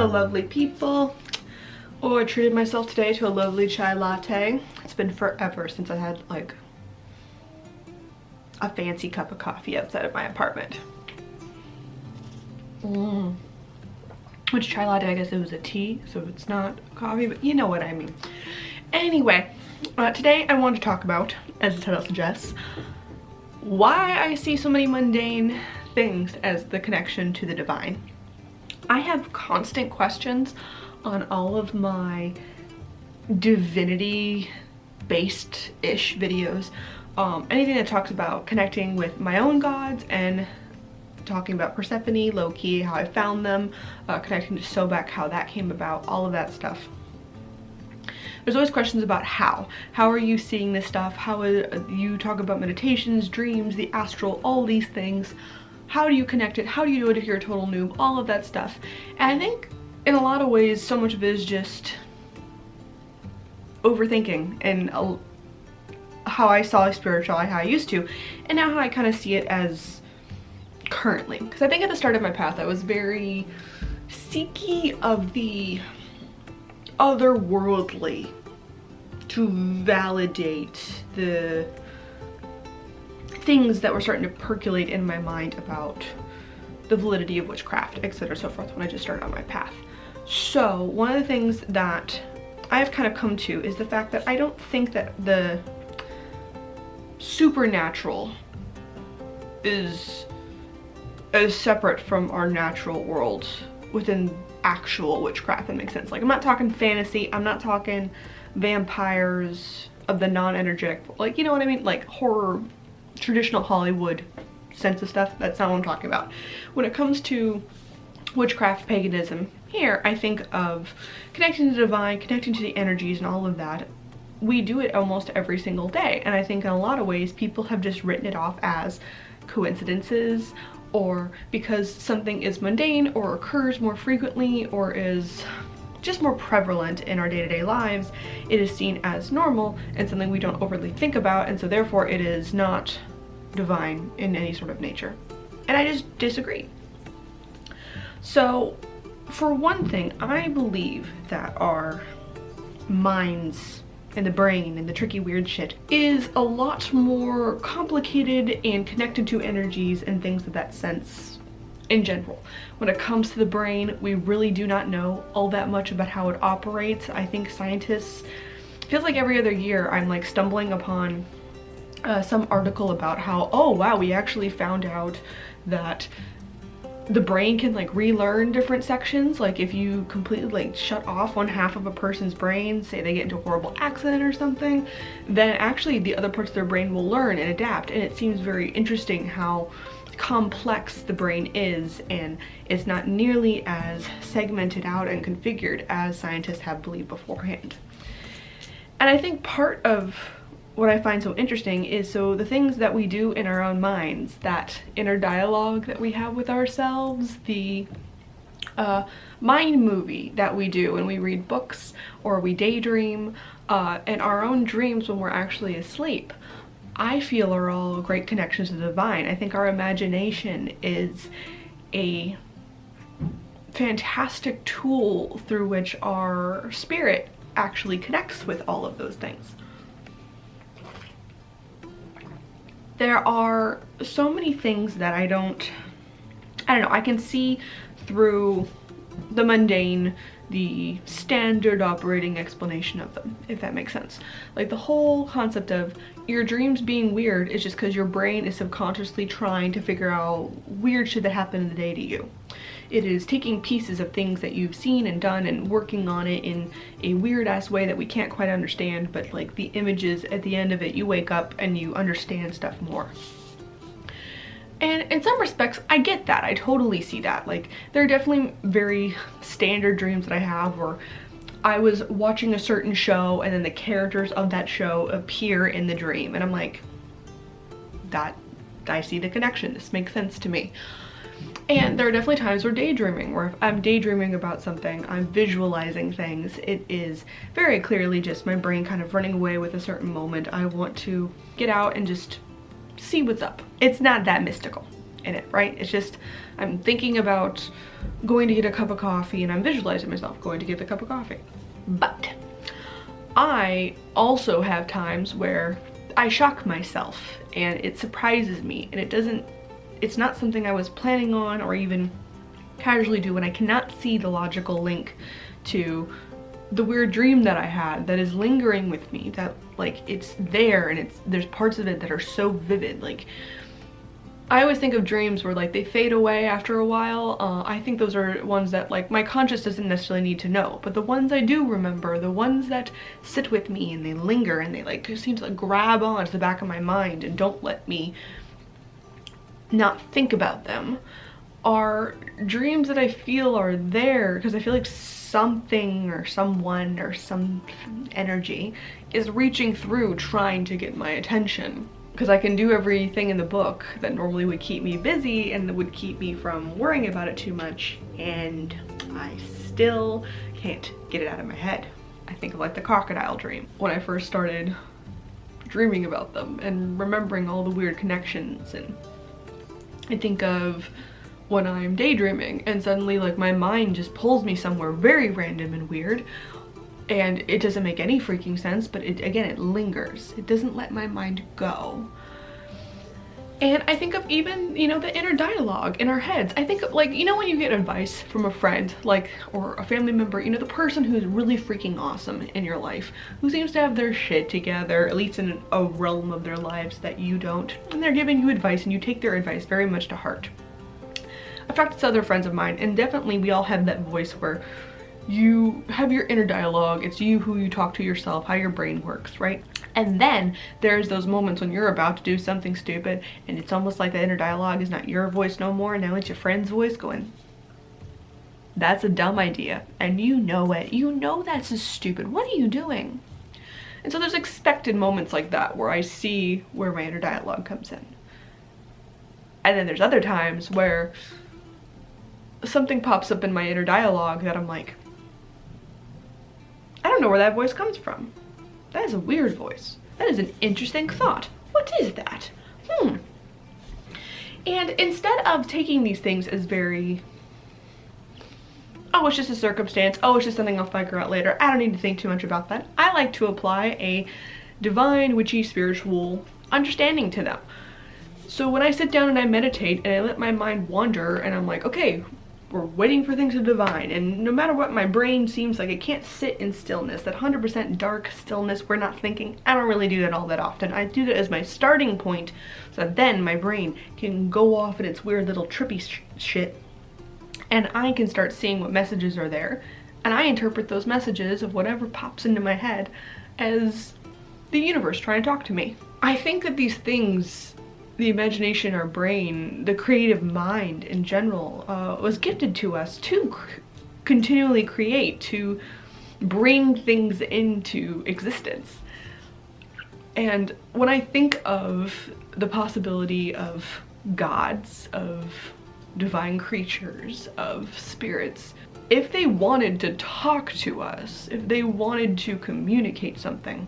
Hello lovely people. Oh, I treated myself today to a lovely chai latte. It's been forever since I had like a fancy cup of coffee outside of my apartment. Which chai latte, I guess it was a tea, so it's not coffee, but you know what I mean. Anyway, today I want to talk about, as the title suggests, why I see so many mundane things as the connection to the divine. I have constant questions on all of my divinity-based-ish videos. Anything that talks about connecting with my own gods and talking about Persephone, Loki, how I found them, connecting to Sobek, how that came about, all of that stuff. There's always questions about how. How are you seeing this stuff? How you talk about meditations, dreams, the astral, all these things. How do you connect it? How do you do it if you're a total noob? All of that stuff. And I think in a lot of ways, so much of it is just overthinking and how I saw spirituality, how I used to, and now how I kind of see it as currently. Because I think at the start of my path, I was very seeky of the otherworldly to validate the things that were starting to percolate in my mind about the validity of witchcraft, etc. so forth, when I just started on my path. So one of the things that I've kind of come to is the fact that I don't think that the supernatural is as separate from our natural world within actual witchcraft, that makes sense. Like, I'm not talking fantasy, I'm not talking vampires of the non-energetic, like, you know what I mean? Like horror, traditional Hollywood sense of stuff. That's not what I'm talking about. When it comes to witchcraft, paganism, here I think of connecting to the divine, connecting to the energies and all of that. We do it almost every single day, and I think in a lot of ways people have just written it off as coincidences, or because something is mundane or occurs more frequently or is just more prevalent in our day-to-day lives, it is seen as normal and something we don't overly think about, and so therefore it is not divine in any sort of nature. And I just disagree. So for one thing, I believe that our minds and the brain and the tricky weird shit is a lot more complicated and connected to energies and things of that sense in general. When it comes to the brain, we really do not know all that much about how it operates. I think scientists, it feels like every other year I'm like stumbling upon some article about how, oh wow, we actually found out that the brain can like relearn different sections. Like if you completely like shut off one half of a person's brain, say they get into a horrible accident or something, then actually the other parts of their brain will learn and adapt. And it seems very interesting how complex the brain is, and it's not nearly as segmented out and configured as scientists have believed beforehand. And I think part of what I find so interesting is, so the things that we do in our own minds, that inner dialogue that we have with ourselves, the mind movie that we do when we read books or we daydream, and our own dreams when we're actually asleep, I feel are all great connections to the divine. I think our imagination is a fantastic tool through which our spirit actually connects with all of those things. There are so many things that I don't know, I can see through the mundane, the standard operating explanation of them, if that makes sense. Like the whole concept of your dreams being weird is just because your brain is subconsciously trying to figure out weird shit that happened in the day to you. It is taking pieces of things that you've seen and done and working on it in a weird ass way that we can't quite understand, but like the images at the end of it, you wake up and you understand stuff more. And in some respects, I get that. I totally see that. Like, there are definitely very standard dreams that I have where I was watching a certain show and then the characters of that show appear in the dream. And I'm like, that, I see the connection. This makes sense to me. And there are definitely times where daydreaming, where if I'm daydreaming about something, I'm visualizing things. It is very clearly just my brain kind of running away with a certain moment. I want to get out and just see what's up. It's not that mystical. in it, right? It's just, I'm thinking about going to get a cup of coffee and I'm visualizing myself going to get the cup of coffee. But I also have times where I shock myself and it surprises me, and it's not something I was planning on or even casually do, and I cannot see the logical link to the weird dream that I had that is lingering with me, that like it's there and there's parts of it that are so vivid. Like, I always think of dreams where like they fade away after a while. I think those are ones that like my conscious doesn't necessarily need to know, but the ones I do remember, the ones that sit with me and they linger and they like seem to like grab on to the back of my mind and don't let me not think about them, are dreams that I feel are there because I feel like something or someone or some energy is reaching through trying to get my attention. Because I can do everything in the book that normally would keep me busy and that would keep me from worrying about it too much, and I still can't get it out of my head. I think of like the crocodile dream. When I first started dreaming about them and remembering all the weird connections, and I think of when I'm daydreaming and suddenly like my mind just pulls me somewhere very random and weird, and it doesn't make any freaking sense, but it lingers. It doesn't let my mind go. And I think of even, you know, the inner dialogue in our heads. I think of like, you know, when you get advice from a friend, like, or a family member, you know, the person who's really freaking awesome in your life, who seems to have their shit together, at least in a realm of their lives that you don't, and they're giving you advice and you take their advice very much to heart. I've talked to other friends of mine, and definitely we all have that voice where you have your inner dialogue. It's you who you talk to yourself, how your brain works, right? And then there's those moments when you're about to do something stupid and it's almost like the inner dialogue is not your voice no more, now it's your friend's voice going, that's a dumb idea, and you know it. You know that's stupid. What are you doing? And so there's expected moments like that where I see where my inner dialogue comes in. And then there's other times where something pops up in my inner dialogue that I'm like, I don't know where that voice comes from. That is a weird voice. That is an interesting thought. What is that? And instead of taking these things as very, oh, it's just a circumstance, oh, it's just something I'll figure out later, I don't need to think too much about that, I like to apply a divine, witchy, spiritual understanding to them. So when I sit down and I meditate and I let my mind wander and I'm like, okay, we're waiting for things to divine, and no matter what my brain seems like, it can't sit in stillness, that 100% dark stillness we're not thinking. I don't really do that all that often. I do that as my starting point so that then my brain can go off in its weird little trippy shit and I can start seeing what messages are there, and I interpret those messages of whatever pops into my head as the universe trying to talk to me. I think that these things, the imagination, our brain, the creative mind in general, was gifted to us to continually create, to bring things into existence. And when I think of the possibility of gods, of divine creatures, of spirits, if they wanted to talk to us, if they wanted to communicate something,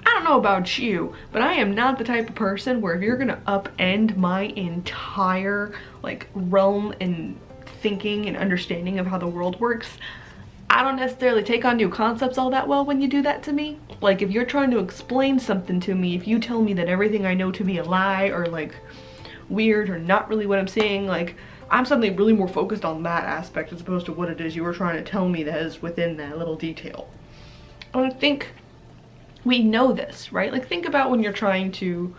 I don't know about you, but I am not the type of person where if you're gonna upend my entire like realm and thinking and understanding of how the world works, I don't necessarily take on new concepts all that well when you do that to me. Like if you're trying to explain something to me, if you tell me that everything I know to be a lie or like weird or not really what I'm seeing, like I'm suddenly really more focused on that aspect as opposed to what it is you were trying to tell me that is within that little detail. I think we know this, right? Like think about when you're trying to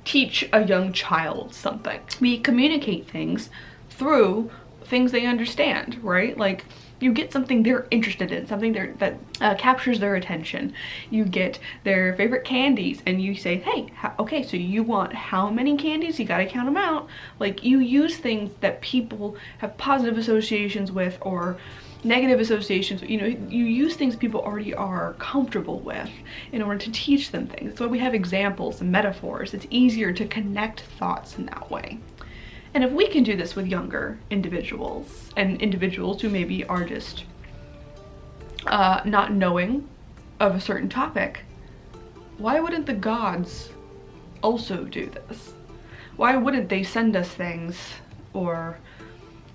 teach a young child something. We communicate things through things they understand, right? Like you get something they're interested in, something that captures their attention. You get their favorite candies and you say, hey, okay, so you want how many candies? You gotta count them out. Like you use things that people have positive associations with or negative associations, you know, you use things people already are comfortable with in order to teach them things. That's why we have examples and metaphors. It's easier to connect thoughts in that way. And if we can do this with younger individuals and individuals who maybe are just not knowing of a certain topic, why wouldn't the gods also do this? Why wouldn't they send us things or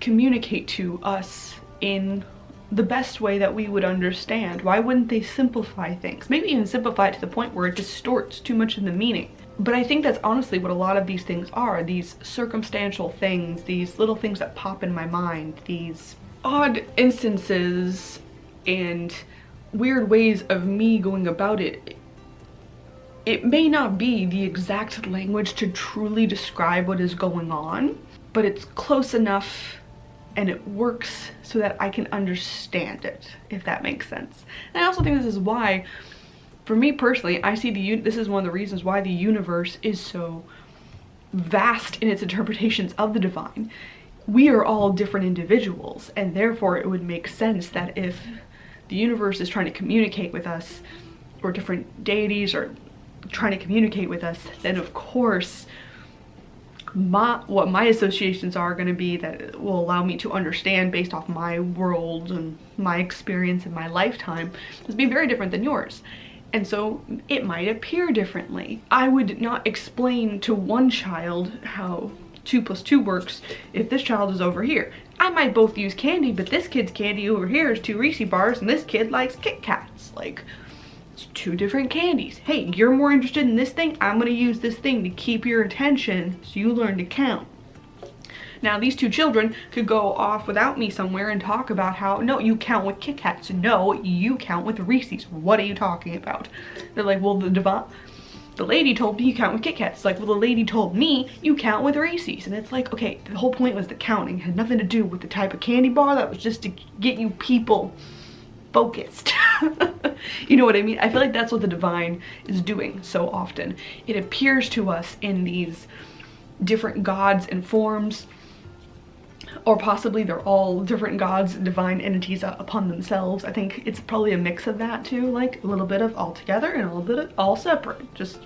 communicate to us in the best way that we would understand? Why wouldn't they simplify things? Maybe even simplify it to the point where it distorts too much of the meaning. But I think that's honestly what a lot of these things are, these circumstantial things, these little things that pop in my mind, these odd instances and weird ways of me going about it. It may not be the exact language to truly describe what is going on, but it's close enough and it works so that I can understand it, if that makes sense. And I also think this is why, for me personally, I see this is one of the reasons why the universe is so vast in its interpretations of the divine. We are all different individuals, and therefore it would make sense that if the universe is trying to communicate with us, or different deities are trying to communicate with us, then of course what my associations are going to be that will allow me to understand based off my world and my experience in my lifetime is be very different than yours. And so it might appear differently. I would not explain to one child how 2 + 2 works if this child is over here. I might both use candy, but this kid's candy over here is 2 Reese bars and this kid likes Kit Kats. Like, it's 2 different candies. Hey, you're more interested in this thing? I'm gonna use this thing to keep your attention so you learn to count. Now, these 2 children could go off without me somewhere and talk about how, no, you count with Kit Kats. No, you count with Reese's. What are you talking about? They're like, well, the lady told me you count with Kit Kats. It's like, well, the lady told me you count with Reese's. And it's like, okay, the whole point was the counting. It had nothing to do with the type of candy bar. That was just to get you people focused. You know what I mean? I feel like that's what the divine is doing so often. It appears to us in these different gods and forms, or possibly they're all different gods, divine entities upon themselves. I think it's probably a mix of that too, like a little bit of all together and a little bit of all separate. Just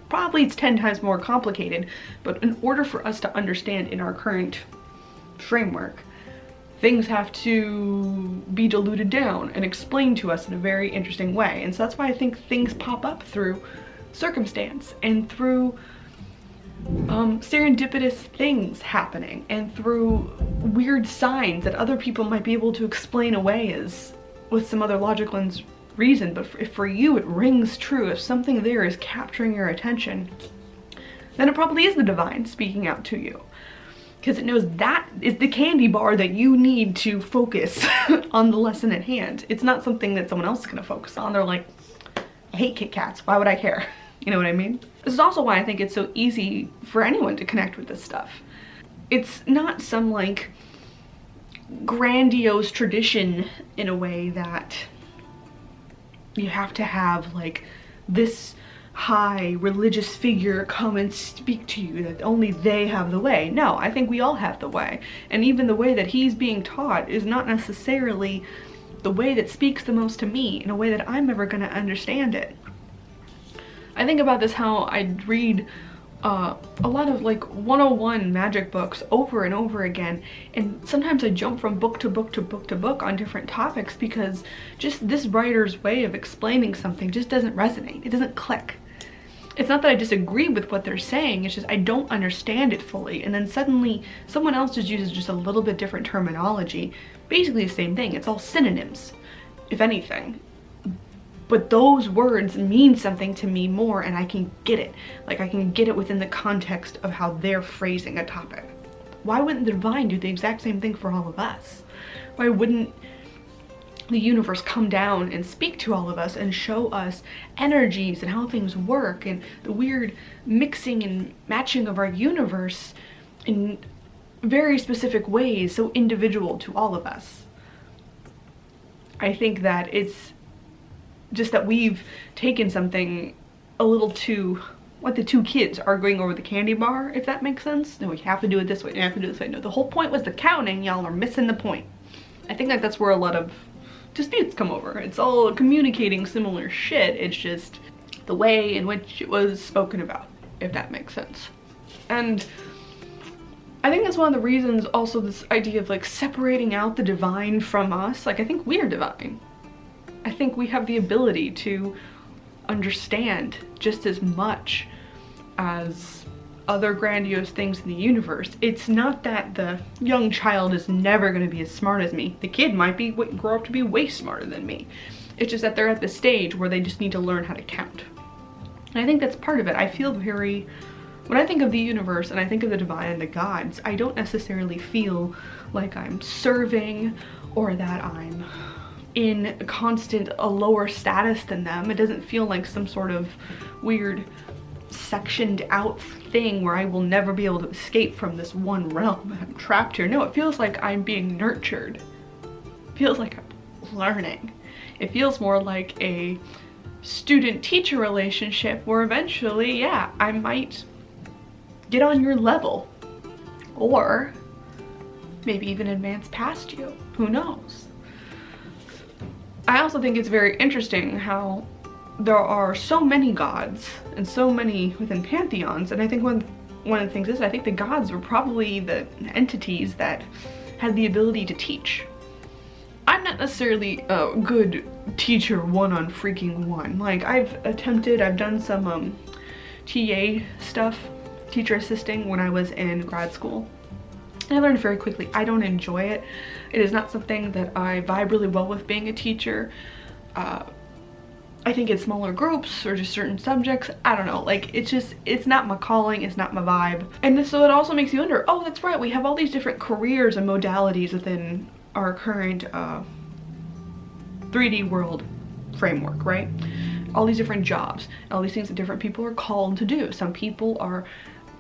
probably it's 10 times more complicated, but in order for us to understand in our current framework, things have to be diluted down and explained to us in a very interesting way. And so that's why I think things pop up through circumstance and through serendipitous things happening and through weird signs that other people might be able to explain away as with some other logical reason. But if for you it rings true, if something there is capturing your attention, then it probably is the divine speaking out to you, because it knows that is the candy bar that you need to focus on the lesson at hand. It's not something that someone else is going to focus on. They're like, I hate Kit Kats, why would I care? You know what I mean? This is also why I think it's so easy for anyone to connect with this stuff. It's not some like grandiose tradition in a way that you have to have like this high religious figure come and speak to you, that only they have the way. No, I think we all have the way. And even the way that he's being taught is not necessarily the way that speaks the most to me in a way that I'm ever going to understand it. I think about this how I'd read a lot of like 101 magic books over and over again, and sometimes I jump from book to book to book to book on different topics because just this writer's way of explaining something just doesn't resonate. It doesn't click. It's not that I disagree with what they're saying, it's just I don't understand it fully, and then suddenly someone else just uses just a little bit different terminology. Basically the same thing. It's all synonyms, if anything. But those words mean something to me more, and I can get it. Like, I can get it within the context of how they're phrasing a topic. Why wouldn't the divine do the exact same thing for all of us? Why wouldn't the universe come down and speak to all of us and show us energies and how things work and the weird mixing and matching of our universe in very specific ways, so individual to all of us? I think that it's just that we've taken something a little too, like the 2 kids arguing over the candy bar, if that makes sense. No, we have to do it this way, we have to do it this way. No, the whole point was the counting. Y'all are missing the point. I think that that's where a lot of disputes come over. It's all communicating similar shit, it's just the way in which it was spoken about, if that makes sense. And I think that's one of the reasons also this idea of like separating out the divine from us. Like, I think we are divine. I think we have the ability to understand just as much as other grandiose things in the universe. It's not that the young child is never going to be as smart as me. The kid might grow up to be way smarter than me. It's just that they're at the stage where they just need to learn how to count. And I think that's part of it. I feel when I think of the universe and I think of the divine and the gods, I don't necessarily feel like I'm serving or that I'm in a lower status than them. It doesn't feel like some sort of weird sectioned out thing where I will never be able to escape from this one realm. I'm trapped here. No, it feels like I'm being nurtured. It feels like I'm learning. It feels more like a student-teacher relationship where eventually, yeah, I might get on your level or maybe even advance past you. Who knows? I also think it's very interesting how there are so many gods and so many within pantheons, and I think one of the things is I think the gods were probably the entities that had the ability to teach. I'm not necessarily a good teacher one-on-freaking-one. Like I've done some TA stuff, teacher assisting, when I was in grad school. And I learned very quickly, I don't enjoy it. It is not something that I vibe really well with being a teacher. I think in smaller groups or just certain subjects, I don't know, like it's not my calling, it's not my vibe. And so it also makes you wonder, oh, that's right, we have all these different careers and modalities within our current 3D world framework, right? All these different jobs, all these things that different people are called to do. Some people are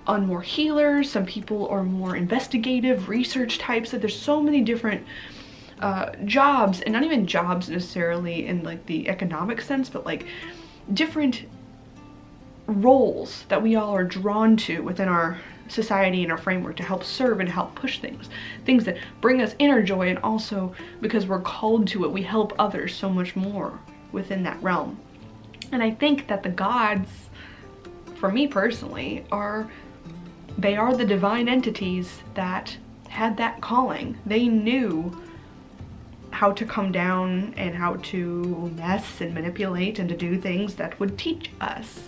more healers, some people are more investigative research types. That there's so many different jobs, and not even jobs necessarily in like the economic sense, but like different roles that we all are drawn to within our society and our framework to help serve and help push things that bring us inner joy, and also because we're called to it, we help others so much more within that realm. And I think that the gods, for me personally, they are the divine entities that had that calling. They knew how to come down and how to mess and manipulate and to do things that would teach us,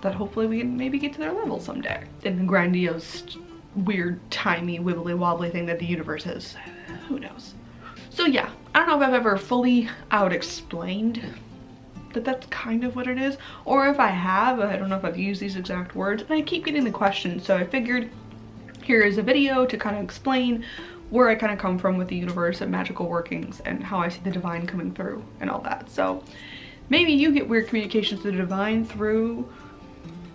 that hopefully we can maybe get to their level someday. In the grandiose, weird, timey, wibbly wobbly thing that the universe is. Who knows? So yeah, I don't know if I've ever fully out explained that that's kind of what it is, or if I have, I don't know if I've used these exact words, and I keep getting the question, so I figured here is a video to kind of explain where I kind of come from with the universe and magical workings and how I see the divine coming through and all that. So maybe you get weird communications to the divine through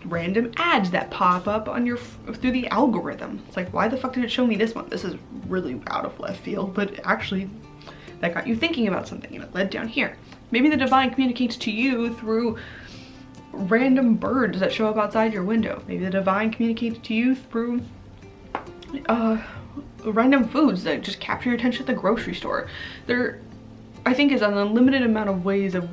random ads that pop up on through the algorithm. It's like, why the fuck did it show me this one? This is really out of left field, but actually that got you thinking about something and it led down here. Maybe the divine communicates to you through random birds that show up outside your window. Maybe the divine communicates to you through random foods that just capture your attention at the grocery store. There, I think, is an unlimited amount of ways of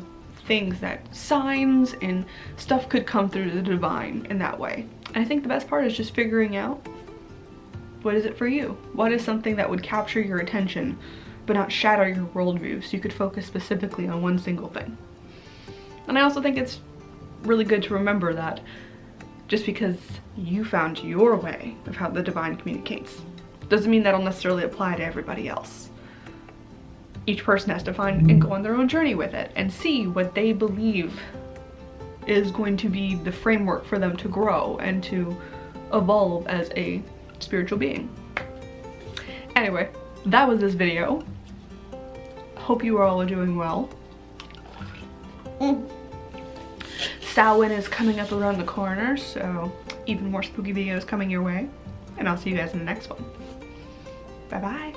things that signs and stuff could come through the divine in that way. And I think the best part is just figuring out, what is it for you? What is something that would capture your attention but not shatter your worldview, so you could focus specifically on one single thing. And I also think it's really good to remember that just because you found your way of how the divine communicates doesn't mean that'll necessarily apply to everybody else. Each person has to find and go on their own journey with it and see what they believe is going to be the framework for them to grow and to evolve as a spiritual being. Anyway, that was this video. Hope you all are doing well. Samhain is coming up around the corner, so even more spooky videos coming your way. And I'll see you guys in the next one. Bye bye.